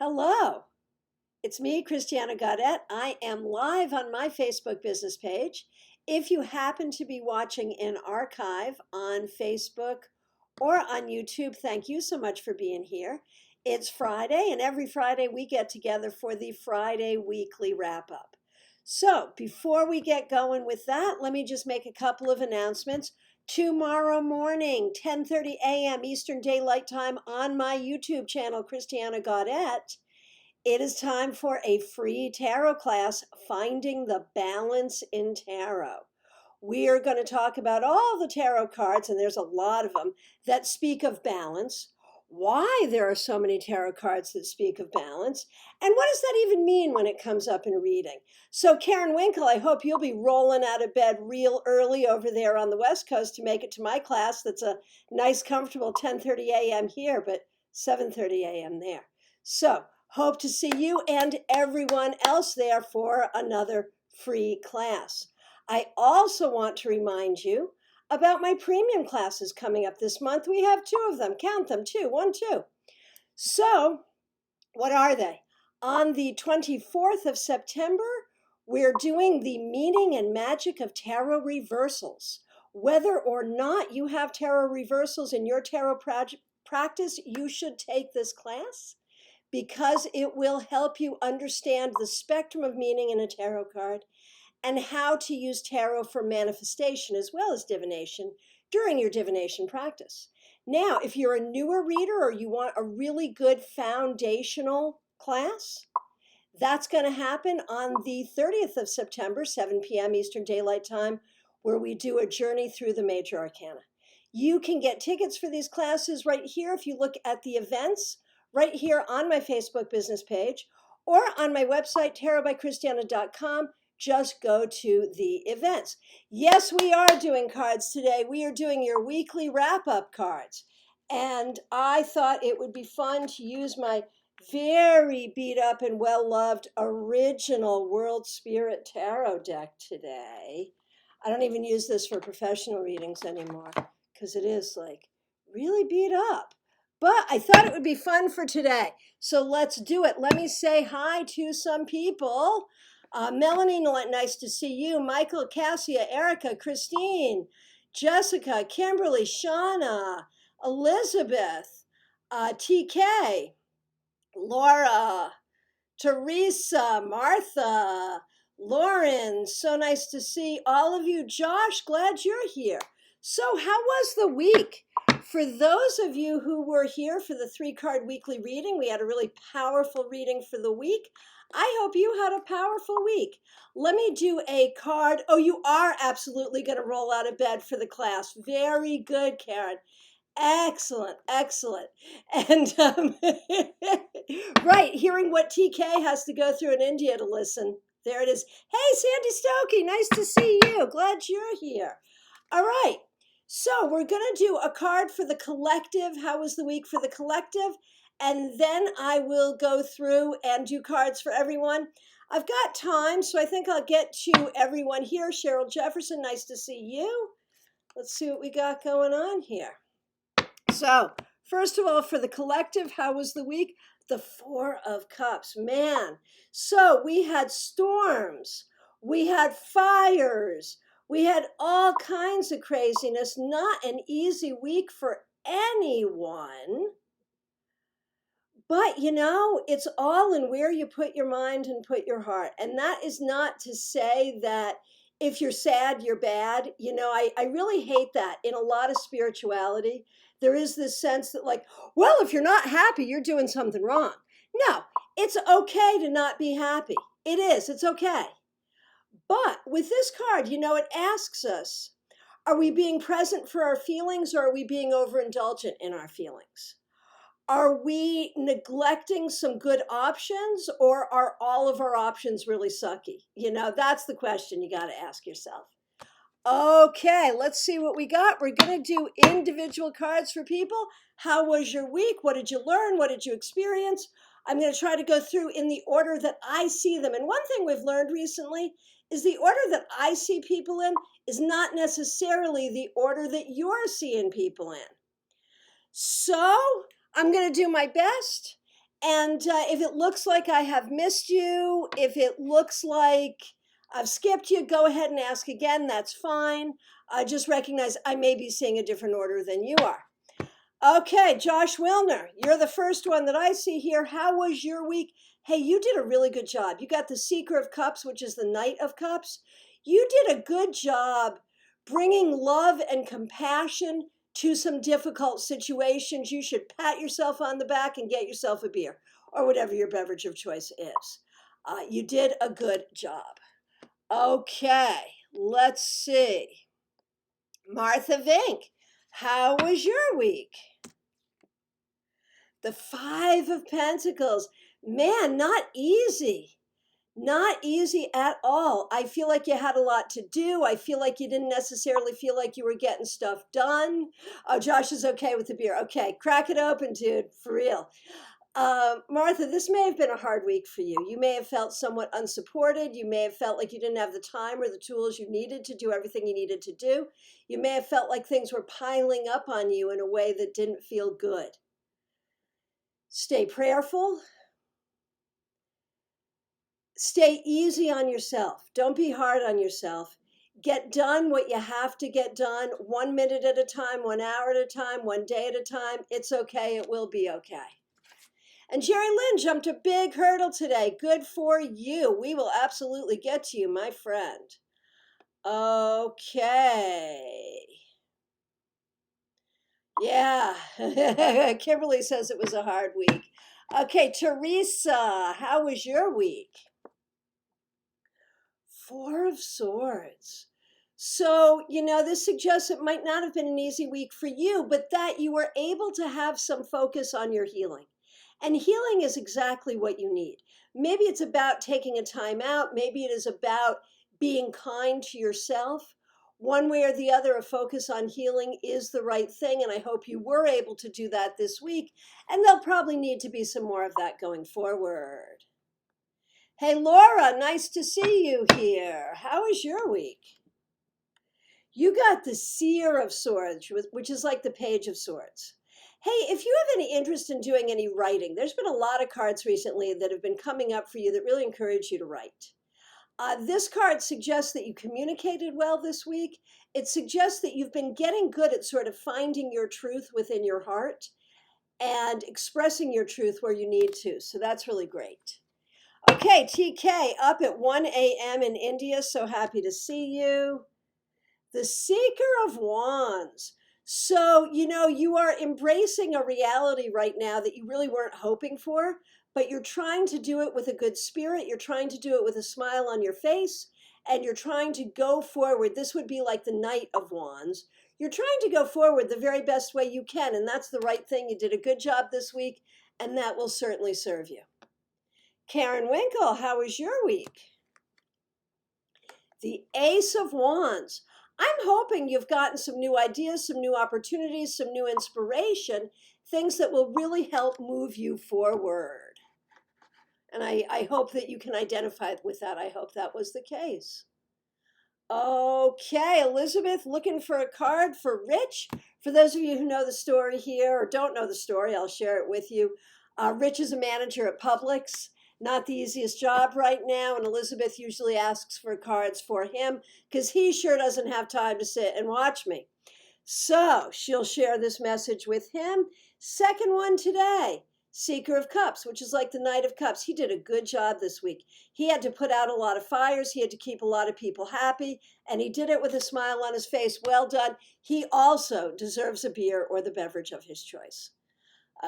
Hello, it's me, Christiana Gaudet. I am live on my Facebook business page. If you happen to be watching in archive on Facebook or on YouTube, thank you so much for being here. It's Friday, and every Friday we get together for the Friday weekly wrap up. So before we get going with that, let me just make a couple of announcements. Tomorrow morning, 10:30 a.m. Eastern Daylight Time on my YouTube channel, Christiana Gaudet, it is time for a free tarot class, Finding the Balance in Tarot. We are going to talk about all the tarot cards, and there's a lot of them, that speak of balance, why there are so many tarot cards that speak of balance, and what does that even mean when it comes up in reading. So Karen Winkle, I hope you'll be rolling out of bed real early over there on the West Coast to make it to my class. That's a nice, comfortable 10:30 a.m. here, but 7:30 a.m. there. So hope to see you and everyone else there for another free class. I also want to remind you about my premium classes coming up this month. We have two of them. Count them, two. So, what are they? On the 24th of September, we're doing the meaning and magic of tarot reversals. Whether or not you have tarot reversals in your tarot practice, you should take this class, because it will help you understand the spectrum of meaning in a tarot card and how to use tarot for manifestation as well as divination during your divination practice. Now, if you're a newer reader or you want a really good foundational class, that's going to happen on the 30th of September, 7 p.m. Eastern Daylight Time, where we do a journey through the major arcana. You can get tickets for these classes right here if you look at the events right here on my Facebook business page or on my website, tarotbychristiana.com. Just go to the events. Yes, we are doing cards today. We are doing your weekly wrap-up cards. And I thought it would be fun to use my very beat up and well-loved original World Spirit Tarot deck today. I don't even use this for professional readings anymore because it is like really beat up. But I thought it would be fun for today. So let's do it. Let me say hi to some people. Melanie, nice to see you. Michael, Cassia, Erica, Christine, Jessica, Kimberly, Shauna, Elizabeth, TK, Laura, Teresa, Martha, Lauren. So nice to see all of you. Josh, glad you're here. So how was the week? For those of you who were here for the 3-card weekly reading, we had a really powerful reading for the week. I hope you had a powerful week. Let me do a card. Oh, you are absolutely going to roll out of bed for the class. Very good, Karen. Excellent, excellent. And right, hearing what TK has to go through in India to listen. There it is. Hey, Sandy Stokey, nice to see you. Glad you're here. All right. So we're going to do a card for the collective. How was the week for the collective? And then I will go through and do cards for everyone. I've got time, so I think I'll get to everyone here. Cheryl Jefferson, nice to see you. Let's see what we got going on here. So first of all, for the collective, how was the week? The 4 of Cups, man. So we had storms, we had fires, we had all kinds of craziness. Not an easy week for anyone. But, it's all in where you put your mind and put your heart. And that is not to say that if you're sad, you're bad. I really hate that in a lot of spirituality. There is this sense that well, if you're not happy, you're doing something wrong. No, it's okay to not be happy. It is. It's okay. But with this card, it asks us, are we being present for our feelings, or are we being overindulgent in our feelings? Are we neglecting some good options, or are all of our options really sucky? That's the question you got to ask yourself. Okay, let's see what we got. We're going to do individual cards for people. How was your week? What did you learn? What did you experience? I'm going to try to go through in the order that I see them. And one thing we've learned recently is the order that I see people in is not necessarily the order that you're seeing people in. So I'm going to do my best, And if it looks like I have missed you, if it looks like I've skipped you, go ahead and ask again. That's fine. Just recognize I may be seeing a different order than you are. Okay, Josh Wilner, you're the first one that I see here. How was your week? Hey, you did a really good job. You got the Seer of Cups, which is the Knight of Cups. You did a good job bringing love and compassion to some difficult situations. You should pat yourself on the back and get yourself a beer or whatever your beverage of choice is. You did a good job. Okay, let's see. Martha Vink, how was your week? The Five of Pentacles. Man, not easy. Not easy at all. I feel like you had a lot to do. I feel like you didn't necessarily feel like you were getting stuff done. Oh, Josh is okay with the beer. Okay, crack it open, dude, for real. Martha, this may have been a hard week for you. You may have felt somewhat unsupported. You may have felt like you didn't have the time or the tools you needed to do everything you needed to do. You may have felt like things were piling up on you in a way that didn't feel good. Stay prayerful. Stay easy on yourself. Don't be hard on yourself. Get done what you have to get done, 1 minute at a time, 1 hour at a time, 1 day at a time. It's okay. It will be okay. And Jerry Lynn jumped a big hurdle today. Good for you. We will absolutely get to you, my friend. Okay. Yeah. Kimberly says it was a hard week. Okay, Teresa, how was your week? Four of Swords. So, this suggests it might not have been an easy week for you, but that you were able to have some focus on your healing. And healing is exactly what you need. Maybe it's about taking a time out. Maybe it is about being kind to yourself. One way or the other, a focus on healing is the right thing. And I hope you were able to do that this week. And there'll probably need to be some more of that going forward. Hey, Laura, nice to see you here. How was your week? You got the Seer of Swords, which is like the Page of Swords. Hey, if you have any interest in doing any writing, there's been a lot of cards recently that have been coming up for you that really encourage you to write. This card suggests that you communicated well this week. It suggests that you've been getting good at sort of finding your truth within your heart and expressing your truth where you need to. So that's really great. Okay, TK, up at 1 a.m. in India. So happy to see you. The Seeker of Wands. So, you are embracing a reality right now that you really weren't hoping for, but you're trying to do it with a good spirit. You're trying to do it with a smile on your face, and you're trying to go forward. This would be like the Knight of Wands. You're trying to go forward the very best way you can, and that's the right thing. You did a good job this week, and that will certainly serve you. Karen Winkle, how was your week? The Ace of Wands. I'm hoping you've gotten some new ideas, some new opportunities, some new inspiration, things that will really help move you forward. And I hope that you can identify with that. I hope that was the case. Okay, Elizabeth, looking for a card for Rich. For those of you who know the story here or don't know the story, I'll share it with you. Rich is a manager at Publix. Not the easiest job right now, and Elizabeth usually asks for cards for him because he sure doesn't have time to sit and watch me. So she'll share this message with him. Second one today, Seer of Cups, which is like the Knight of Cups. He did a good job this week. He had to put out a lot of fires. He had to keep a lot of people happy, and he did it with a smile on his face. Well done. He also deserves a beer or the beverage of his choice.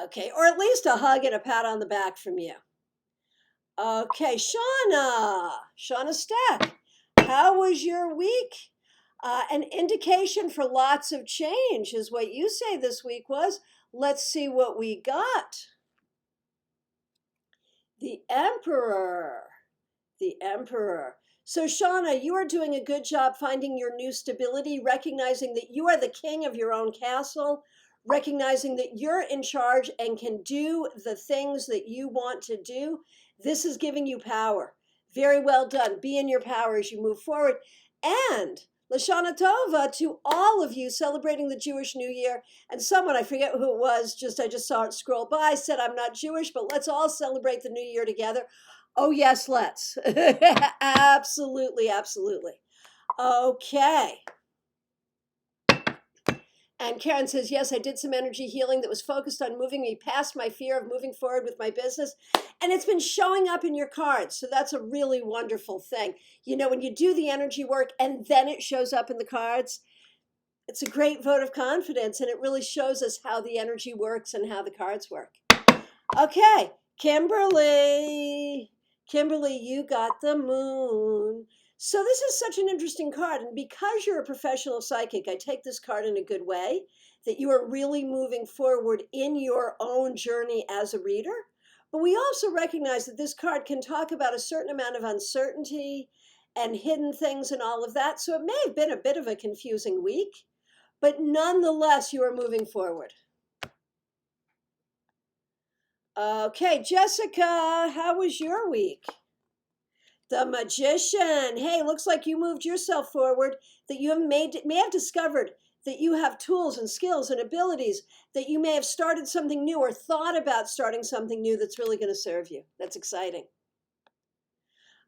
Okay, or at least a hug and a pat on the back from you. Okay, Shauna Stack, how was your week? An indication for lots of change is what you say this week was. Let's see what we got. The Emperor. So Shauna, you are doing a good job finding your new stability, recognizing that you are the king of your own castle, recognizing that you're in charge and can do the things that you want to do. This is giving you power. Very well done. Be in your power as you move forward. And Lashana Tova to all of you celebrating the Jewish New Year. And someone, I forget who it was, I just saw it scroll by, said, I'm not Jewish, but let's all celebrate the New Year together. Oh, yes, let's. Absolutely, absolutely. Okay. And Karen says, yes, I did some energy healing that was focused on moving me past my fear of moving forward with my business. And it's been showing up in your cards. So that's a really wonderful thing. You know, when you do the energy work and then it shows up in the cards, it's a great vote of confidence. And it really shows us how the energy works and how the cards work. Okay, Kimberly, you got the moon. So this is such an interesting card. And because you're a professional psychic, I take this card in a good way, that you are really moving forward in your own journey as a reader. But we also recognize that this card can talk about a certain amount of uncertainty and hidden things and all of that. So it may have been a bit of a confusing week, but nonetheless, you are moving forward. Okay, Jessica, how was your week? The Magician. Hey, looks like you moved yourself forward, that you may have discovered that you have tools and skills and abilities, that you may have started something new or thought about starting something new that's really going to serve you. That's exciting.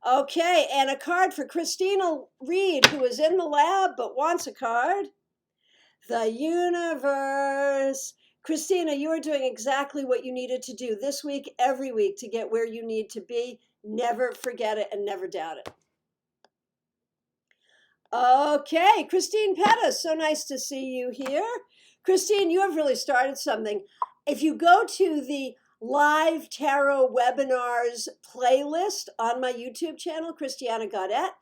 Okay, and a card for Christina Reed, who is in the lab but wants a card. The universe. Christina, you are doing exactly what you needed to do this week, every week, to get where you need to be. Never forget it and never doubt it. Okay, Christine Pettis, so nice to see you here. Christine, you have really started something. If you go to the live tarot webinars playlist on my YouTube channel, Christiana Gaudet,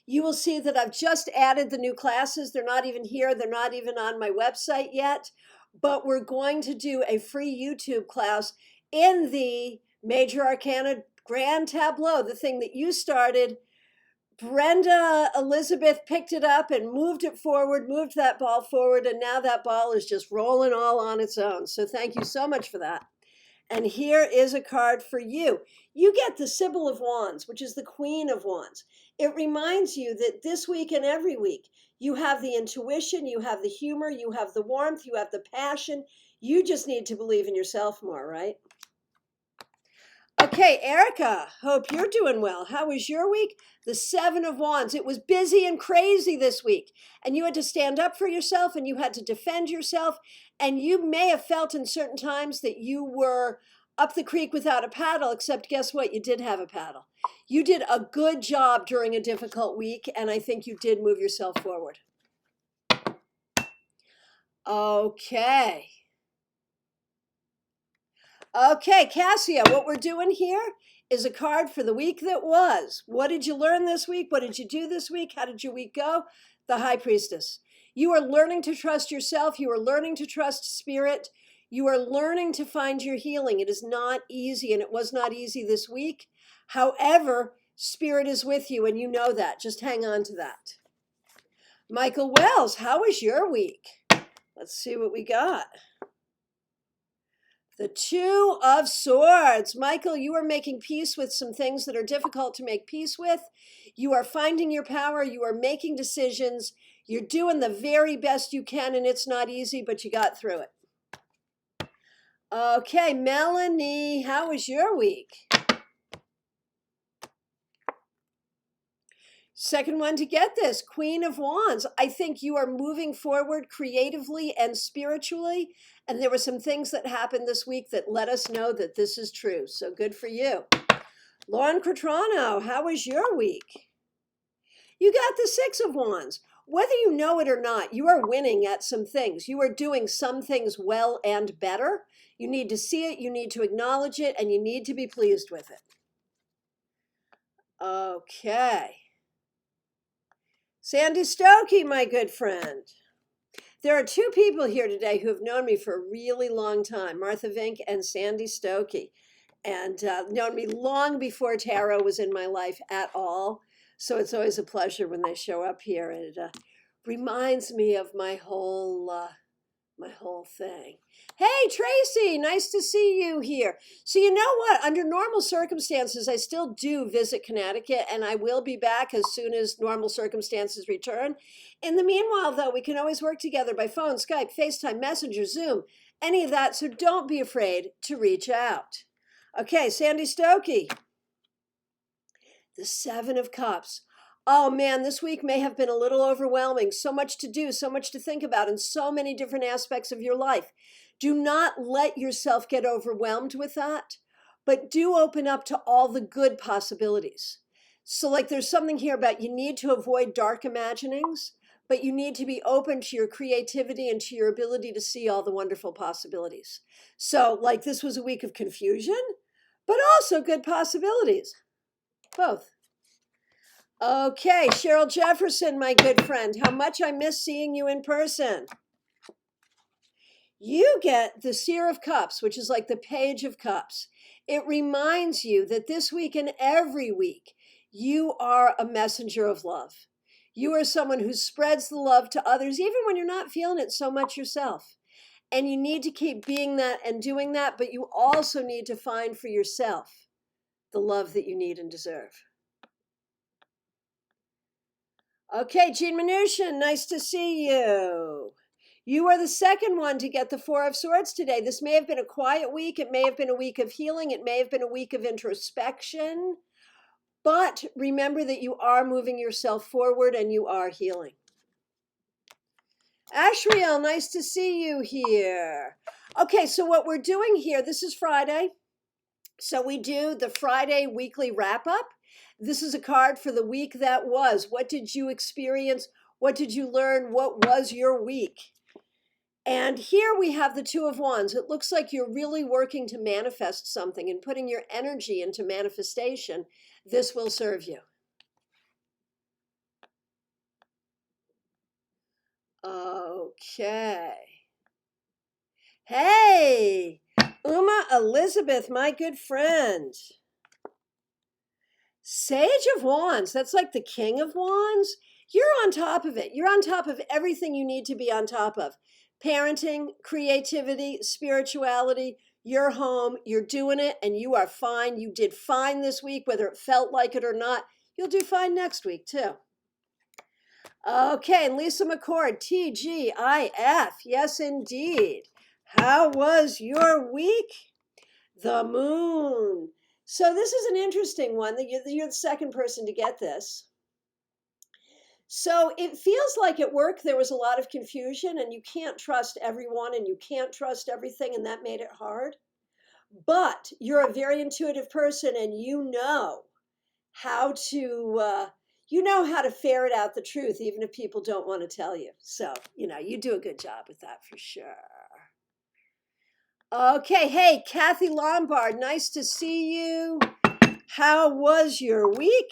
you will see that I've just added the new classes. They're not even here. They're not even on my website yet. But we're going to do a free YouTube class in the Major Arcana Grand Tableau, the thing that you started. Brenda Elizabeth picked it up and moved it forward, moved that ball forward, and now that ball is just rolling all on its own. So thank you so much for that. And here is a card for you. You get the Sybil of Wands, which is the Queen of Wands. It reminds you that this week and every week, you have the intuition, you have the humor, you have the warmth, you have the passion. You just need to believe in yourself more, right? Okay, Erica, hope you're doing well. How was your week? The Seven of Wands. It was busy and crazy this week, and you had to stand up for yourself and you had to defend yourself. And you may have felt in certain times that you were up the creek without a paddle, except guess what? You did have a paddle. You did a good job during a difficult week, and I think you did move yourself forward. Okay. Okay, Cassia, what we're doing here is a card for the week that was. What did you learn this week? What did you do this week? How did your week go? The High Priestess. You are learning to trust yourself. You are learning to trust spirit. You are learning to find your healing. It is not easy, and it was not easy this week. However, spirit is with you, and you know that. Just hang on to that. Michael Wells, how was your week? Let's see what we got. The Two of Swords. Michael, you are making peace with some things that are difficult to make peace with. You are finding your power. You are making decisions. You're doing the very best you can, and it's not easy, but you got through it. Okay, Melanie, how was your week? Second one to get this, Queen of Wands. I think you are moving forward creatively and spiritually. And there were some things that happened this week that let us know that this is true. So good for you. Lauren Quatrano, how was your week? You got the Six of Wands. Whether you know it or not, you are winning at some things. You are doing some things well and better. You need to see it, you need to acknowledge it, and you need to be pleased with it. Okay. Sandy Stokey, my good friend. There are two people here today who have known me for a really long time, Martha Vink and Sandy Stokey, and known me long before tarot was in my life at all. So it's always a pleasure when they show up here. And it reminds me of my whole my whole thing. Hey, Tracy, nice to see you here. So you know what? Under normal circumstances, I still do visit Connecticut, and I will be back as soon as normal circumstances return. In the meanwhile, though, we can always work together by phone, Skype, FaceTime, Messenger, Zoom, any of that. So don't be afraid to reach out. Okay, Sandy Stokey. The Seven of Cups. Oh man, this week may have been a little overwhelming. So much to do, so much to think about, and so many different aspects of your life. Do not let yourself get overwhelmed with that, but do open up to all the good possibilities. So, like, there's something here about you need to avoid dark imaginings, but you need to be open to your creativity and to your ability to see all the wonderful possibilities. So, like, this was a week of confusion, but also good possibilities. Both. Okay, Cheryl Jefferson, my good friend, how much I miss seeing you in person. You get the Seer of Cups, which is like the Page of Cups. It reminds you that this week and every week, you are a messenger of love. You are someone who spreads the love to others, even when you're not feeling it so much yourself. And you need to keep being that and doing that, but you also need to find for yourself the love that you need and deserve. Okay, Jean Mnuchin, nice to see you. You are the second one to get the Four of Swords today. This may have been a quiet week. It may have been a week of healing. It may have been a week of introspection. But remember that you are moving yourself forward and you are healing. Ashriel, nice to see you here. Okay, so what we're doing here, this is Friday. So we do the Friday weekly wrap up. This is a card for the week that was. What did you experience? What did you learn? What was your week? And here we have the Two of Wands. It looks like you're really working to manifest something and putting your energy into manifestation. This will serve you. Okay. Hey, Uma Elizabeth, my good friend. Sage of Wands, that's like the King of Wands. You're on top of it. You're on top of everything you need to be on top of. Parenting, creativity, spirituality, your home, you're doing it and you are fine. You did fine this week, whether it felt like it or not. You'll do fine next week too. Okay, and Lisa McCord, TGIF. Yes, indeed. How was your week? The moon. So this is an interesting one. You're the second person to get this. So it feels like at work there was a lot of confusion and you can't trust everyone and you can't trust everything, and that made it hard. But you're a very intuitive person and you know how to ferret out the truth even if people don't want to tell you. So, you do a good job with that for sure. Okay, hey, Kathy Lombard, nice to see you. How was your week?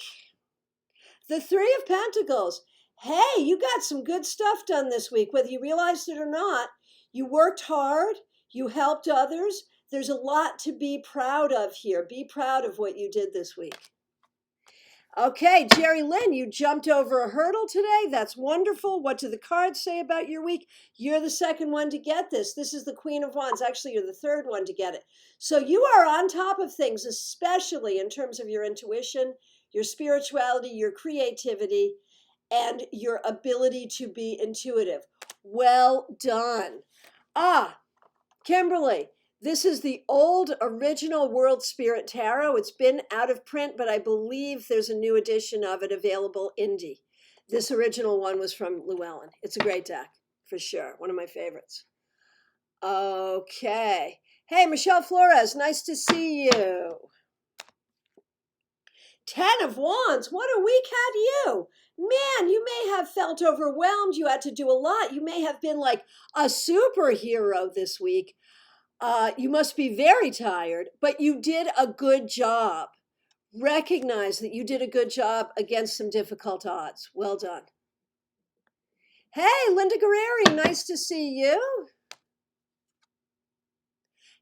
The Three of Pentacles. Hey, you got some good stuff done this week, whether you realized it or not. You worked hard. You helped others. There's a lot to be proud of here. Be proud of what you did this week. Okay, Jerry Lynn, you jumped over a hurdle today. That's wonderful. What do the cards say about your week? You're the second one to get this. This is the Queen of Wands. Actually, you're the third one to get it. So you are on top of things, especially in terms of your intuition, your spirituality, your creativity, and your ability to be intuitive. Well done. Kimberly, this is the old original World Spirit Tarot. It's been out of print, but I believe there's a new edition of it available indie. This original one was from Llewellyn. It's a great deck, for sure. One of my favorites. Okay. Hey, Michelle Flores, nice to see you. 10 of Wands, what a week had you. Man, you may have felt overwhelmed. You had to do a lot. You may have been like a superhero this week. You must be very tired, but you did a good job. Recognize that you did a good job against some difficult odds. Well done. Hey, Linda Guerreri, nice to see you.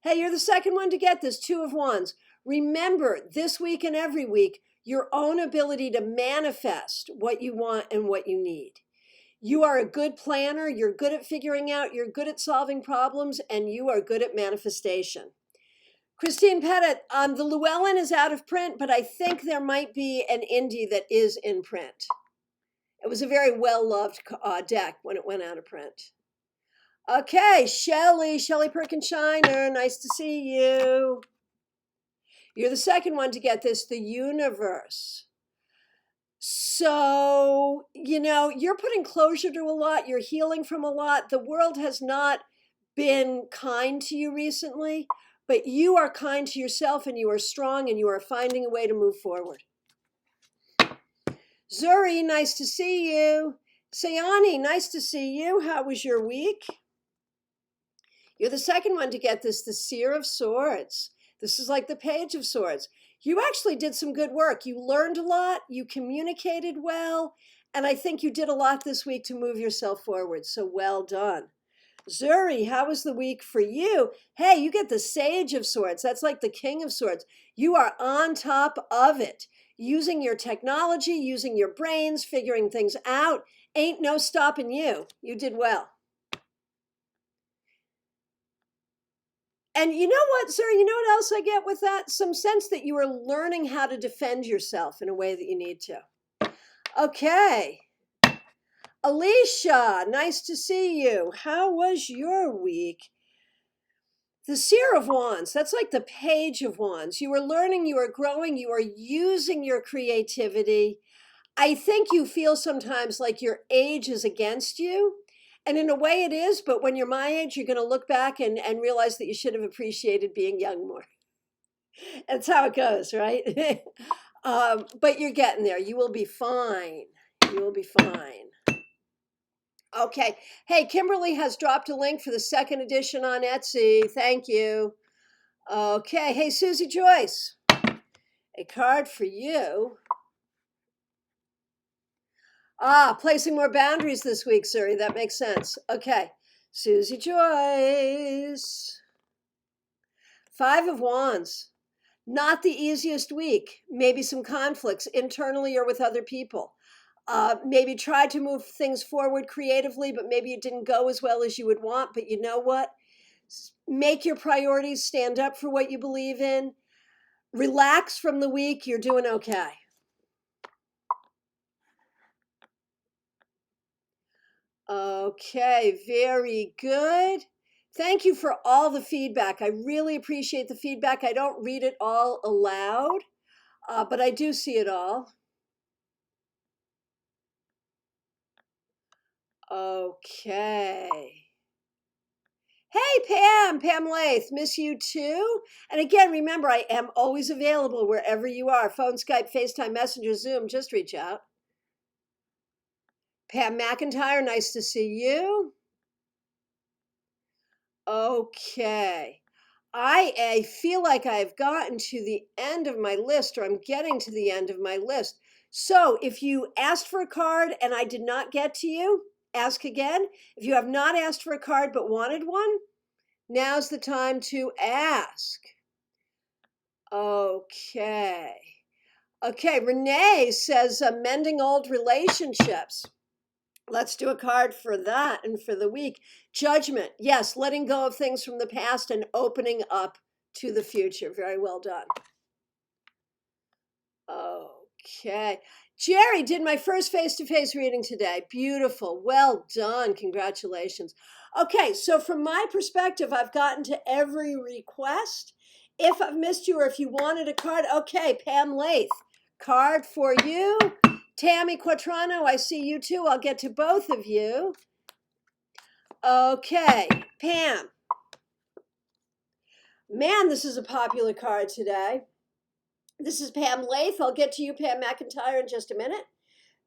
Hey, you're the second one to get this, Two of Wands. Remember, this week and every week, your own ability to manifest what you want and what you need. You are a good planner. You're good at figuring out. You're good at solving problems, and you are good at manifestation. Christine Pettit, the Llewellyn is out of print, but I think there might be an indie that is in print. It was a very well-loved deck when it went out of print. Okay, Shelley Perkins Shiner, nice to see you. You're the second one to get this, the universe. So, you're putting closure to a lot, you're healing from a lot. The world has not been kind to you recently, but you are kind to yourself and you are strong and you are finding a way to move forward. Zuri, nice to see you. Sayani, nice to see you. How was your week? You're the second one to get this, the Seer of Swords. This is like the Page of Swords. You actually did some good work. You learned a lot, you communicated well, and I think you did a lot this week to move yourself forward. So well done. Zuri, how was the week for you? Hey, you get the Sage of Swords. That's like the King of Swords. You are on top of it, using your technology, using your brains, figuring things out. Ain't no stopping you. You did well. And you know what, Zuri, you know what else I get with that? Some sense that you are learning how to defend yourself in a way that you need to. Okay. Alicia, nice to see you. How was your week? The Seer of Wands, that's like the Page of Wands. You are learning, you are growing, you are using your creativity. I think you feel sometimes like your age is against you. And in a way it is, but when you're my age, you're going to look back and realize that you should have appreciated being young more. That's how it goes, right? But you're getting there. You will be fine. You will be fine. Okay. Hey, Kimberly has dropped a link for the second edition on Etsy. Thank you. Okay. Hey, Susie Joyce, a card for you. Placing more boundaries this week, Suri. That makes sense. Okay. Susie Joyce. 5 of Wands. Not the easiest week. Maybe some conflicts internally or with other people. Maybe try to move things forward creatively, but maybe it didn't go as well as you would want. But you know what? Make your priorities, stand up for what you believe in. Relax from the week. You're doing okay. Okay, very good. Thank you for all the feedback. I really appreciate the feedback. I don't read it all aloud, but I do see it all. Okay. Hey, Pam Lath, miss you too. And again, remember, I am always available wherever you are. Phone, Skype, FaceTime, Messenger, Zoom, just reach out. Pam McIntyre, nice to see you. Okay. I feel like I've gotten to the end of my list, or I'm getting to the end of my list. So if you asked for a card and I did not get to you, ask again. If you have not asked for a card but wanted one, now's the time to ask. Okay. Okay, Renee says mending old relationships. Let's do a card for that and for the week. Judgment. Yes, letting go of things from the past and opening up to the future. Very well done. Okay. Jerry did my first face-to-face reading today. Beautiful. Well done. Congratulations. Okay, so from my perspective, I've gotten to every request. If I've missed you or if you wanted a card, okay, Pam Lath, card for you. Tammy Quattrano, I see you too. I'll get to both of you. Okay, Pam. Man, this is a popular card today. This is Pam Lath. I'll get to you, Pam McIntyre, in just a minute.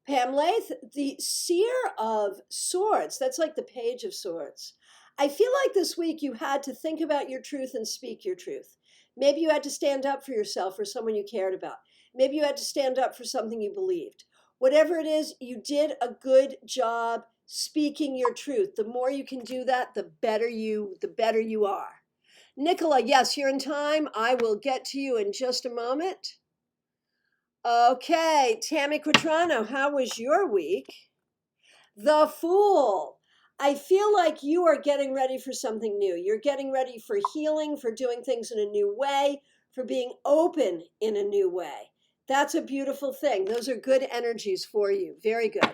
Pam Lath, the Seer of Swords. That's like the Page of Swords. I feel like this week you had to think about your truth and speak your truth. Maybe you had to stand up for yourself or someone you cared about. Maybe you had to stand up for something you believed. Whatever it is, you did a good job speaking your truth. The more you can do that, the better you are. Nicola, yes, you're in time. I will get to you in just a moment. Okay, Tammy Quattrano, how was your week? The Fool. I feel like you are getting ready for something new. You're getting ready for healing, for doing things in a new way, for being open in a new way. That's a beautiful thing. Those are good energies for you. Very good.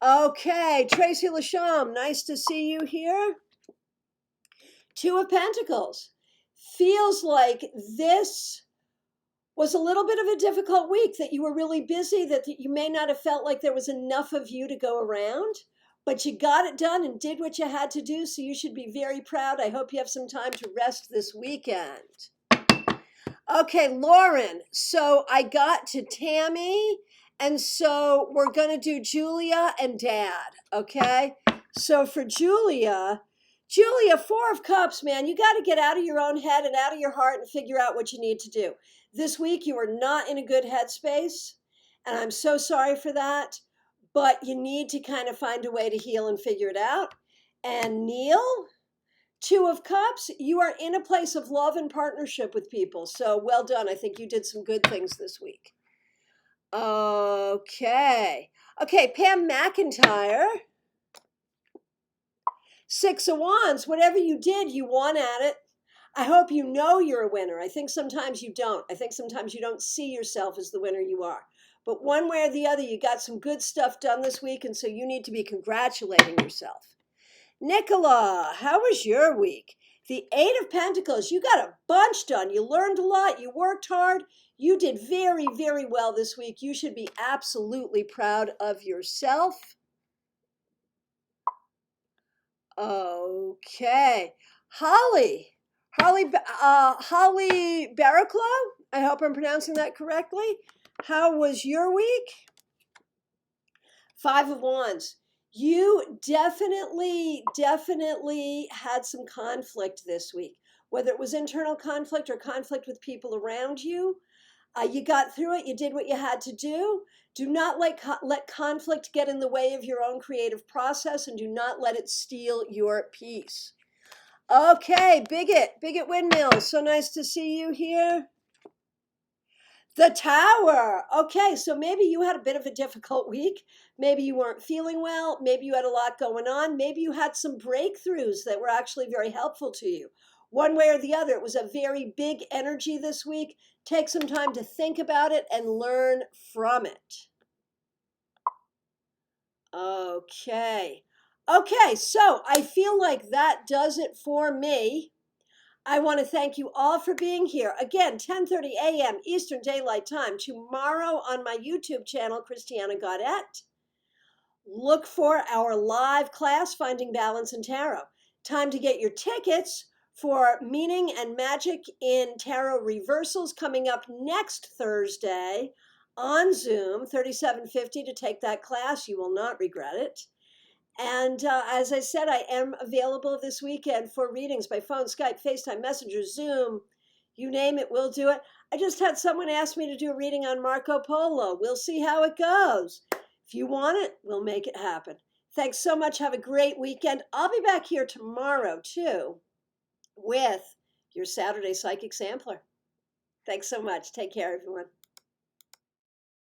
Okay, Tracy Lasham, nice to see you here. Two of Pentacles. Feels like this was a little bit of a difficult week, that you were really busy, that you may not have felt like there was enough of you to go around, but you got it done and did what you had to do, so you should be very proud. I hope you have some time to rest this weekend. Okay, Lauren, so I got to Tammy, and so we're going to do Julia and Dad, okay? So for Julia, Four of Cups, man, you got to get out of your own head and out of your heart and figure out what you need to do. This week, you are not in a good headspace, and I'm so sorry for that, but you need to kind of find a way to heal and figure it out. And Neil, Two of Cups, you are in a place of love and partnership with people. So well done. I think you did some good things this week. Okay. Okay, Pam McIntyre. Six of Wands. Whatever you did, you won at it. I hope you know you're a winner. I think sometimes you don't. I think sometimes you don't see yourself as the winner you are. But one way or the other, you got some good stuff done this week, and so you need to be congratulating yourself. Nicola, how was your week? The Eight of Pentacles, you got a bunch done. You learned a lot. You worked hard. You did very, very well this week. You should be absolutely proud of yourself. Okay. Holly Barraclough, I hope I'm pronouncing that correctly. How was your week? Five of Wands. You definitely had some conflict this week, whether it was internal conflict or conflict with people around you. You got through it. You did what you had to do. Do not let conflict get in the way of your own creative process, and do not let it steal your peace. Okay, Bigot Windmill. So nice to see you here. The Tower. Okay, so maybe you had a bit of a difficult week. Maybe you weren't feeling well. Maybe you had a lot going on. Maybe you had some breakthroughs that were actually very helpful to you. One way or the other, it was a very big energy this week. Take some time to think about it and learn from it. Okay. Okay, so I feel like that does it for me. I want to thank you all for being here. Again, 10:30 a.m. Eastern Daylight Time tomorrow on my YouTube channel, Christiana Gaudet. Look for our live class, Finding Balance in Tarot. Time to get your tickets for Meaning and Magic in Tarot Reversals coming up next Thursday on Zoom, $37.50 to take that class. You will not regret it. And as I said, I am available this weekend for readings by phone, Skype, FaceTime, Messenger, Zoom, you name it, we'll do it. I just had someone ask me to do a reading on Marco Polo. We'll see how it goes. If you want it, we'll make it happen. Thanks so much. Have a great weekend. I'll be back here tomorrow, too, with your Saturday Psychic Sampler. Thanks so much. Take care, everyone.